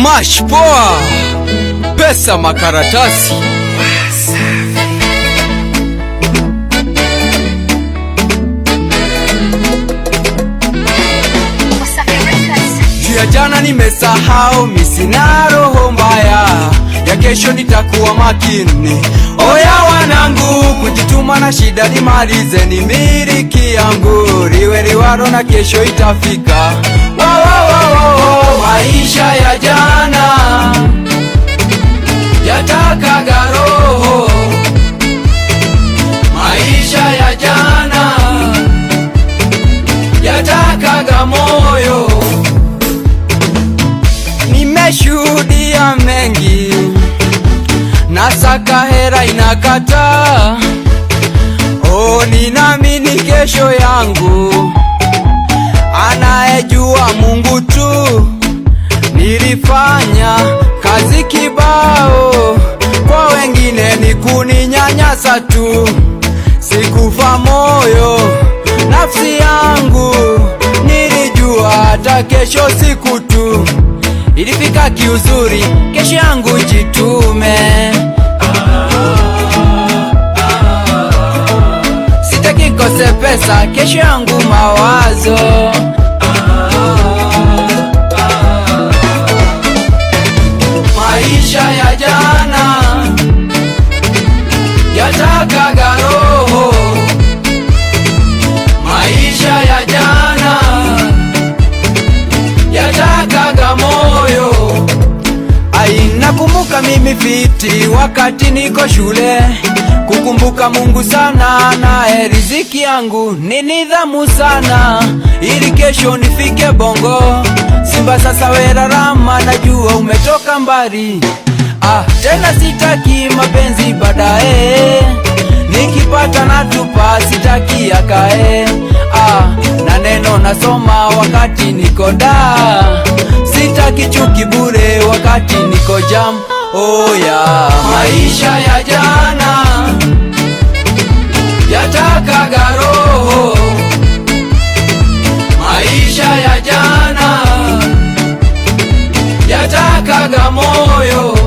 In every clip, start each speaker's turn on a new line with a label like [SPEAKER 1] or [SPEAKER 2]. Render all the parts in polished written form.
[SPEAKER 1] Mash poa, pesa makaratasi. Jua jana nimesahau, mimi sina roho mbaya, ya kesho nitakuwa makini. Oya wanangu, kujituma na shida nimalize, ni miliki yangu, liwe liwalo na kesho itafika. Maisha ya jana yatakaga roho, maisha ya jana yatakaga moyo. Nimeshuhudia mengi, nasaka hera inakataa. Oh, ninaamini kesho yangu anayejua Mungu tu. Nilifanya kazi kibao, kwa wengine ni kuninyanyasa tu. Sikufa moyo nafsi yangu, nilijua hata kesho siku tu. Ilifika kiuzuri, kesho yangu jitume. Sitaki kose pesa, kesho yangu mawazo. Maisha ya jana yatakaga roho, maisha ya jana yatakaga moyo. Nakumbuka mimi fiti wakati niko shule, kukumbuka Mungu sana, na riziki yangu ni nidhamu sana, ili kesho nifike bongo. Simba sasa werarama, najua umetoka mbali. Tena sitaki mapenzi baadaye, nikipata natupa, sitaki yakae. Na neno nasoma wakati niko da, sitaki chuki bure wakati niko jam. Maisha ya jana yatakaga roho, maisha ya jana yatakaga moyo.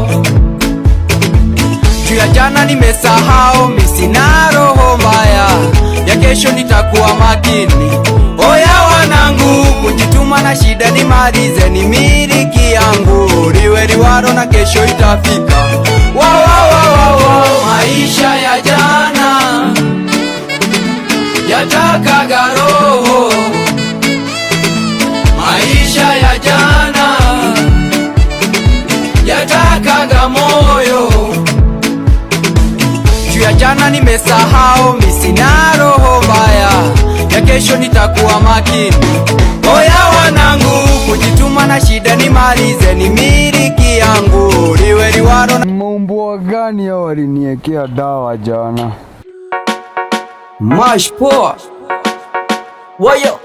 [SPEAKER 1] Juu ya jana nimesahau, mimi sina roho mbaya, ya kesho nitakuwa makini. Oya wanangu, kujituma na shida nimalize, ni miliki yangu, liwe liwalo na kesho itafika. Maisha ya jana yatakaga roho, maisha ya jana yatakaga moyo. Juu ya jana nimesahau, mimi sina roho mbaya, ya kesho nitakuwa makini. Oya wanangu, kujituma na shida nimalize, ni miliki yangu, liwe liwalo na...
[SPEAKER 2] Mbwa gani hao waliniekea dawa jana?
[SPEAKER 1] Mash poa. Wayo